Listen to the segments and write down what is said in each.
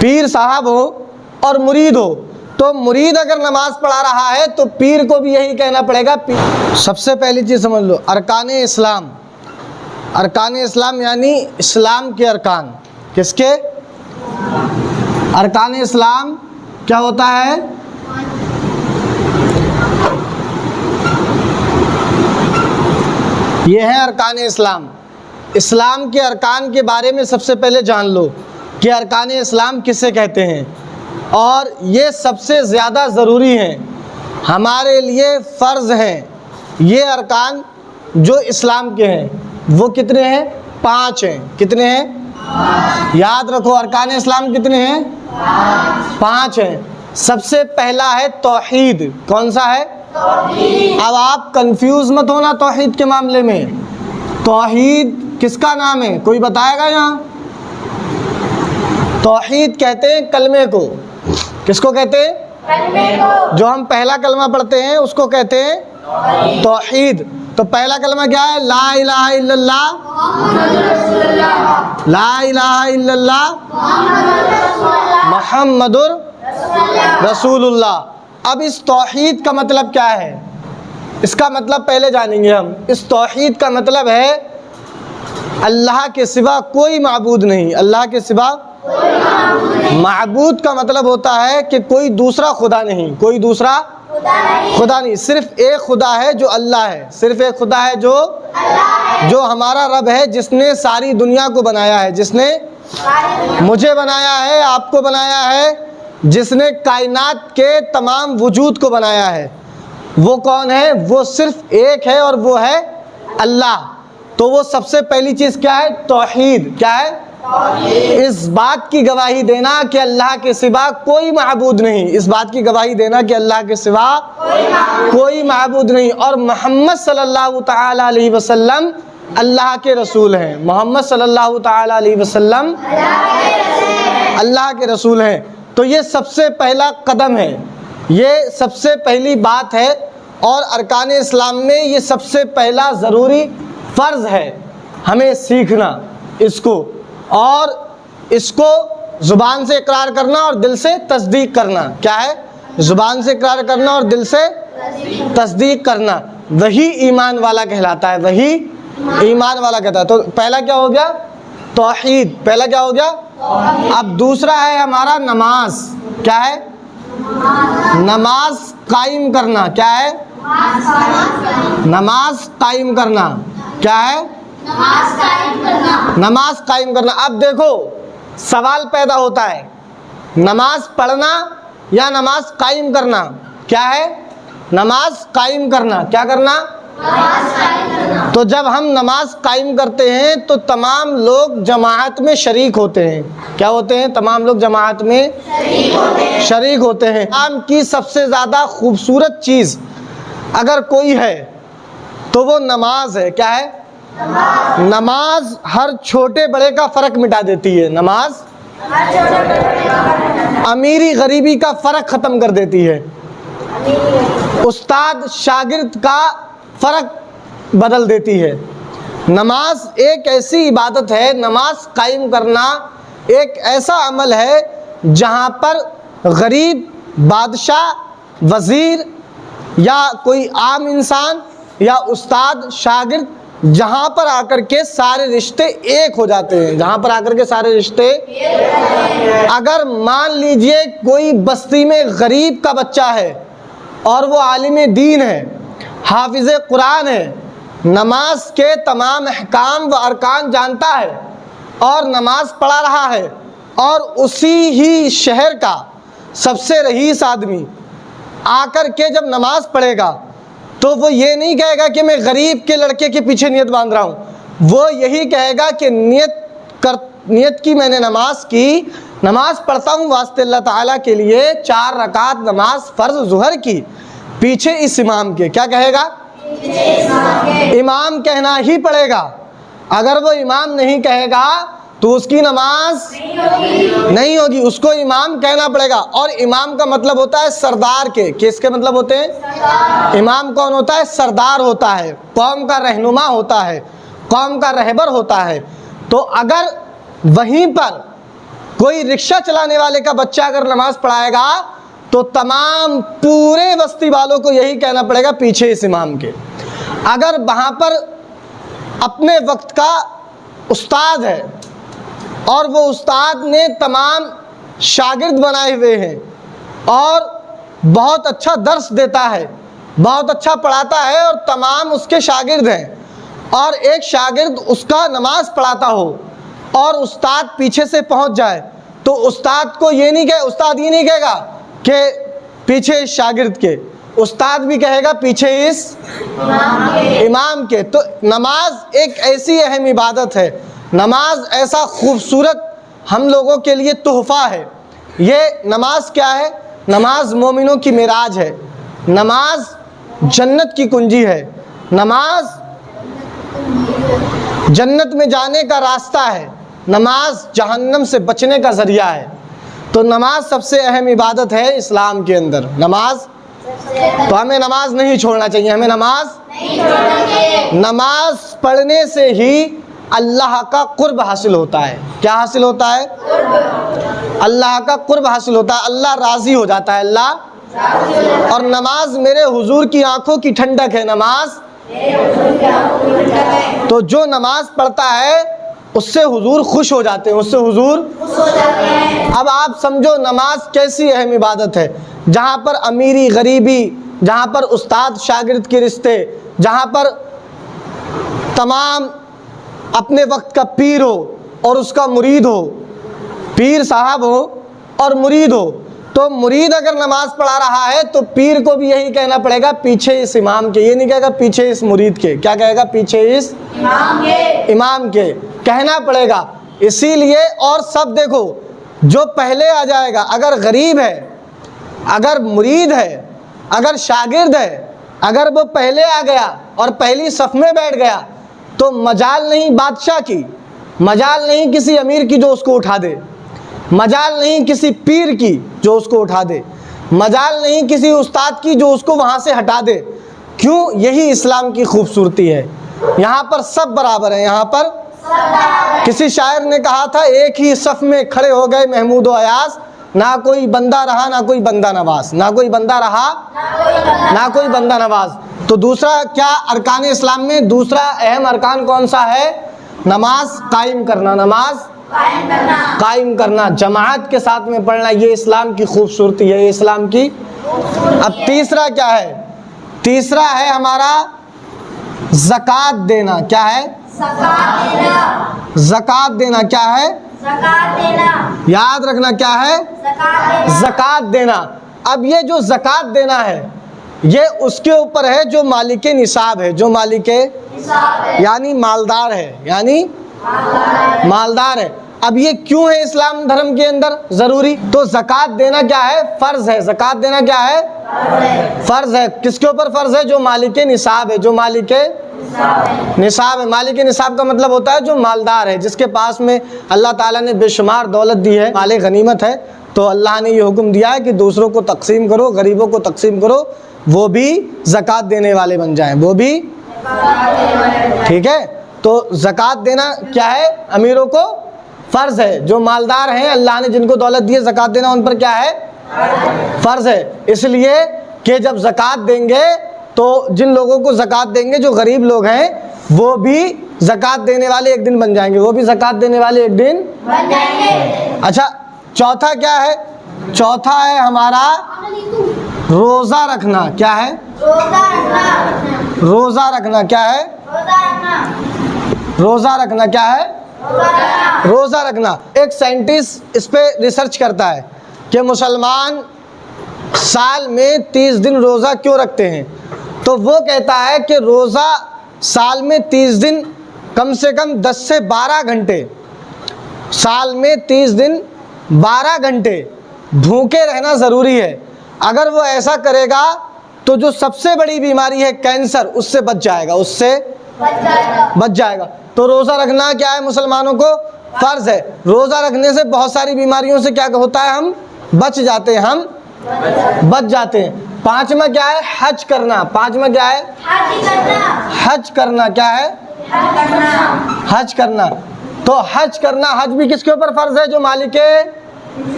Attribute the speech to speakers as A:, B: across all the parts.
A: پیر صاحب ہو اور مرید ہو، تو مرید اگر نماز پڑھا رہا ہے تو پیر کو بھی یہی کہنا پڑے گا۔ سب سے پہلی چیز سمجھ لو، ارکان اسلام، ارکان اسلام یعنی اسلام کے ارکان۔ کس کے؟ ارکان اسلام کیا ہوتا ہے؟ یہ ہے ارکان اسلام۔ اسلام کے ارکان کے بارے میں سب سے پہلے جان لو کہ ارکان اسلام کسے کہتے ہیں، اور یہ سب سے زیادہ ضروری ہیں، ہمارے لیے فرض ہیں۔ یہ ارکان جو اسلام کے ہیں وہ کتنے ہیں؟ 5 ہیں۔ کتنے ہیں؟ یاد رکھو، ارکان اسلام کتنے ہیں؟ 5 ہیں۔ سب سے پہلا ہے توحید۔ کون سا ہے؟ توحید۔ اب آپ کنفیوز مت ہونا توحید کے معاملے میں۔ توحید کس کا نام ہے؟ کوئی بتائے گا یہاں؟ توحید کہتے ہیں کلمے کو۔ کس کو کہتے ہیں؟ کلمے کو۔ جو ہم پہلا کلمہ پڑھتے ہیں اس کو کہتے ہیں توحید۔ تو پہلا کلمہ کیا ہے؟ لا الہ الا اللہ محمد رسول اللہ، لا الہ الا اللہ محمد رسول اللہ۔ اب اس توحید کا مطلب کیا ہے؟ اس کا مطلب پہلے جانیں گے ہم۔ اس توحید کا مطلب ہے اللہ کے سوا کوئی معبود نہیں۔ اللہ کے سوا معبود کا مطلب ہوتا ہے کہ کوئی دوسرا خدا نہیں، کوئی دوسرا خدا نہیں، صرف ایک خدا ہے جو اللہ ہے، صرف ایک خدا ہے جو ہمارا رب ہے، جس نے ساری دنیا کو بنایا ہے، جس نے مجھے بنایا ہے، آپ کو بنایا ہے، جس نے کائنات کے تمام وجود کو بنایا ہے۔ وہ کون ہے؟ وہ صرف ایک ہے اور وہ ہے اللہ۔ تو وہ سب سے پہلی چیز کیا ہے؟ توحید۔ کیا ہے؟ اس بات کی گواہی دینا کہ اللہ کے سوا کوئی معبود نہیں، اس بات کی گواہی دینا کہ اللہ کے سوا کوئی معبود نہیں، اور محمد صلی اللہ تعالی علیہ وسلم اللہ کے رسول ہیں۔ محمد صلی اللہ تعالی علیہ وسلم اللہ کے رسول ہیں۔ تو یہ سب سے پہلا قدم ہے، یہ سب سے پہلی بات ہے، اور ارکان اسلام میں یہ سب سے پہلا ضروری فرض ہے ہمیں سیکھنا اس کو، اور اس کو زبان سے اقرار کرنا اور دل سے تصدیق کرنا۔ کیا ہے؟ زبان سے اقرار کرنا اور دل سے تصدیق کرنا، وہی ایمان والا کہلاتا ہے، وہی ایمان والا کہتا ہے۔ تو پہلا کیا ہو گیا؟ توحید۔ پہلا کیا ہو گیا؟ اب دوسرا ہے ہمارا نماز۔ کیا ہے؟ نماز قائم کرنا۔ کیا ہے؟ نماز قائم کرنا۔ کیا ہے؟ نماز قائم کرنا۔ اب دیکھو سوال پیدا ہوتا ہے، نماز پڑھنا یا نماز قائم کرنا؟ کیا ہے؟ نماز قائم کرنا۔ کیا کرنا؟ تو جب ہم نماز قائم کرتے ہیں تو تمام لوگ جماعت میں شریک ہوتے ہیں۔ کیا ہوتے ہیں؟ تمام لوگ جماعت میں شریک ہوتے ہیں۔ اسلام کی سب سے زیادہ خوبصورت چیز اگر کوئی ہے تو وہ نماز ہے۔ کیا ہے؟ نماز ہر چھوٹے بڑے کا فرق مٹا دیتی ہے۔ نماز امیری غریبی کا فرق ختم کر دیتی ہے، استاد شاگرد کا فرق بدل دیتی ہے۔ نماز ایک ایسی عبادت ہے، نماز قائم کرنا ایک ایسا عمل ہے جہاں پر غریب، بادشاہ، وزیر یا کوئی عام انسان یا استاد شاگرد جہاں پر آ کر کے سارے رشتے ایک ہو جاتے ہیں، جہاں پر آ کر کے سارے رشتے۔ اگر مان لیجئے کوئی بستی میں غریب کا بچہ ہے اور وہ عالم دین ہے، حافظ قرآن ہے، نماز کے تمام احکام و ارکان جانتا ہے اور نماز پڑھا رہا ہے، اور اسی ہی شہر کا سب سے رئیس آدمی آ کر کے جب نماز پڑھے گا تو وہ یہ نہیں کہے گا کہ میں غریب کے لڑکے کے پیچھے نیت باندھ رہا ہوں، وہ یہی کہے گا کہ نیت کی میں نے نماز کی، نماز پڑھتا ہوں واسطے اللہ تعالیٰ کے لیے، 4 رکعت نماز فرض ظہر کی، پیچھے اس امام کے۔ کیا کہے گا؟ امام کہنا ہی پڑے گا۔ اگر وہ امام نہیں کہے گا تو اس کی نماز نہیں ہوگی، اس کو امام کہنا پڑے گا۔ اور امام کا مطلب ہوتا ہے سردار کے۔ کس کے مطلب ہوتے ہیں؟ امام کون ہوتا ہے؟ سردار ہوتا ہے، قوم کا رہنما ہوتا ہے، قوم کا رہبر ہوتا ہے۔ تو اگر وہیں پر کوئی رکشہ چلانے والے کا بچہ اگر نماز پڑھائے گا تو تمام پورے بستی والوں کو یہی کہنا پڑے گا پیچھے اس امام کے۔ اگر وہاں پر اپنے وقت کا استاد ہے اور وہ استاد نے تمام شاگرد بنائے ہوئے ہیں اور بہت اچھا درس دیتا ہے، بہت اچھا پڑھاتا ہے اور تمام اس کے شاگرد ہیں، اور ایک شاگرد اس کا نماز پڑھاتا ہو اور استاد پیچھے سے پہنچ جائے، تو استاد یہ نہیں کہے گا کہ پیچھے اس شاگرد کے، استاد بھی کہے گا پیچھے اس امام کے۔ تو نماز ایک ایسی اہم عبادت ہے، نماز ایسا خوبصورت ہم لوگوں کے لیے تحفہ ہے۔ یہ نماز کیا ہے؟ نماز مومنوں کی معراج ہے، نماز جنت کی کنجی ہے، نماز جنت میں جانے کا راستہ ہے، نماز جہنم سے بچنے کا ذریعہ ہے۔ تو نماز سب سے اہم عبادت ہے اسلام کے اندر، نماز۔ تو ہمیں نماز نہیں چھوڑنا چاہیے، ہمیں نماز پڑھنے سے ہی اللہ کا قرب حاصل ہوتا ہے۔ کیا حاصل ہوتا ہے؟ اللہ کا قرب حاصل ہوتا ہے، اللہ راضی ہو جاتا ہے، اللہ۔ اور نماز میرے حضور کی آنکھوں کی ٹھنڈک ہے، نماز۔ تو جو نماز پڑھتا ہے اس سے حضور خوش ہو جاتے ہیں، اس سے حضور خوش ہو جاتے ہیں۔ اب آپ سمجھو نماز کیسی اہم عبادت ہے، جہاں پر امیری غریبی، جہاں پر استاد شاگرد کے رشتے، جہاں پر تمام اپنے وقت کا پیر ہو اور اس کا مرید ہو، پیر صاحب ہو اور مرید ہو، تو مرید اگر نماز پڑھا رہا ہے تو پیر کو بھی یہی کہنا پڑے گا پیچھے اس امام کے، یہ نہیں کہے گا پیچھے اس مرید کے، کیا کہے گا؟ پیچھے اس امام کے کہنا پڑے گا۔ اسی لیے اور سب دیکھو، جو پہلے آ جائے گا، اگر غریب ہے، اگر مرید ہے، اگر شاگرد ہے، اگر وہ پہلے آ گیا اور پہلی صف میں بیٹھ گیا تو مجال نہیں بادشاہ کی، مجال نہیں کسی امیر کی جو اس کو اٹھا دے، مجال نہیں کسی پیر کی جو اس کو اٹھا دے، مجال نہیں کسی استاد کی جو اس کو وہاں سے ہٹا دے۔ کیوں؟ یہی اسلام کی خوبصورتی ہے، یہاں پر سب برابر ہیں، یہاں پر کسی شاعر نے کہا تھا ایک ہی صف میں کھڑے ہو گئے محمود و ایاز، نہ کوئی بندہ رہا نہ کوئی بندہ نواز، نہ کوئی بندہ رہا نہ کوئی بندہ نواز۔ تو دوسرا کیا ارکان اسلام میں دوسرا اہم ارکان کون سا ہے؟ نماز قائم کرنا، نماز قائم کرنا، جماعت کے ساتھ میں پڑھنا، یہ اسلام کی خوبصورتی ہے، یہ اسلام کی۔ اب تیسرا کیا ہے؟ تیسرا ہے ہمارا زکوٰۃ دینا۔ کیا ہے؟ زکوٰۃ دینا۔ کیا ہے؟ یاد رکھنا کیا ہے؟ زکوٰۃ دینا۔ اب یہ جو زکوٰۃ دینا ہے یہ اس کے اوپر ہے جو مالک نصاب ہے، جو مالک یعنی مالدار ہے، یعنی مالدار ہے۔ اب یہ کیوں ہے اسلام دھرم کے اندر ضروری؟ تو زکوٰۃ دینا کیا ہے؟ فرض ہے۔ زکوٰۃ دینا کیا ہے؟ فرض ہے۔ کس کے اوپر فرض ہے؟ جو مالک نصاب ہے، جو مالک نصاب ہے۔ مالک نصاب کا مطلب ہوتا ہے جو مالدار ہے، جس کے پاس میں اللہ تعالیٰ نے بے شمار دولت دی ہے، مال غنیمت ہے، تو اللہ نے یہ حکم دیا ہے کہ دوسروں کو تقسیم کرو، غریبوں کو تقسیم کرو، وہ بھی زکوٰۃ دینے والے بن جائیں، وہ بھی۔ ٹھیک ہے؟ تو زکوٰۃ دینا کیا ہے؟ امیروں کو فرض ہے، جو مالدار ہیں اللہ نے جن کو دولت دی ہے زکوٰۃ دینا ان پر کیا ہے؟ فرض ہے۔ اس لیے کہ جب زکوٰۃ دیں گے تو جن لوگوں کو زکوٰۃ دیں گے، جو غریب لوگ ہیں، وہ بھی زکوٰۃ دینے والے ایک دن بن جائیں گے، وہ بھی زکوٰۃ دینے والے ایک دن بن جائیں گے۔ اچھا، چوتھا کیا ہے؟ چوتھا ہے ہمارا روزہ رکھنا۔ کیا ہے؟ روزہ رکھنا۔ کیا ہے؟ روزہ رکھنا۔ کیا ہے؟ روزہ رکھنا۔ ایک سائنٹسٹ اس پہ ریسرچ کرتا ہے کہ مسلمان سال میں 30 دن روزہ کیوں رکھتے ہیں، تو وہ کہتا ہے کہ روزہ سال میں 30 دن کم سے کم 10 سے 12 گھنٹے، سال میں 30 دن 12 گھنٹے بھوکے رہنا ضروری ہے۔ اگر وہ ایسا کرے گا تو جو سب سے بڑی بیماری ہے کینسر، اس سے بچ جائے گا، اس سے بچ جائے گا۔ تو روزہ رکھنا کیا ہے؟ مسلمانوں کو فرض ہے۔ روزہ رکھنے سے بہت ساری بیماریوں سے کیا ہوتا ہے؟ ہم بچ جاتے ہیں، ہم بچ جاتے ہیں۔ پانچواں کیا ہے؟ حج کرنا۔ پانچواں کیا ہے؟ حج کرنا۔ کیا ہے؟ حج کرنا۔ تو حج کرنا، حج بھی کس کے اوپر فرض ہے؟ جو مالک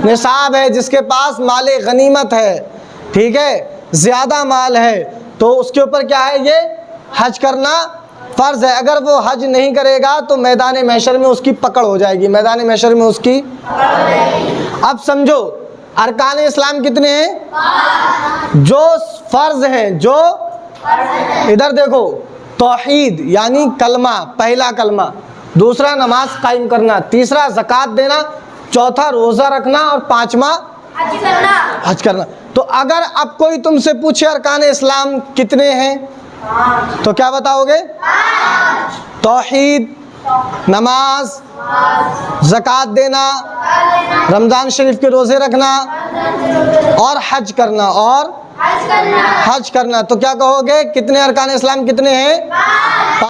A: نصاب ہے، جس کے پاس مال غنیمت ہے، ٹھیک ہے، زیادہ مال ہے، تو اس کے اوپر کیا ہے؟ یہ حج کرنا فرض ہے۔ اگر وہ حج نہیں کرے گا تو میدان محشر میں اس کی پکڑ ہو جائے گی، میدان محشر میں اس کی۔ اب سمجھو ارکان اسلام کتنے ہیں؟ جو فرض ہیں، جو ادھر دیکھو، توحید یعنی کلمہ، پہلا کلمہ، دوسرا نماز قائم کرنا، تیسرا زکوٰۃ دینا، چوتھا روزہ رکھنا، اور پانچواں حج کرنا۔ تو اگر اب کوئی تم سے پوچھے ارکان اسلام کتنے ہیں تو کیا بتاؤ گے؟ توحید، نماز، زکوٰۃ دینا، رمضان شریف کے روزے رکھنا، اور حج کرنا، اور حج کرنا۔ تو کیا کہو گے؟ کتنے ارکان اسلام کتنے ہیں؟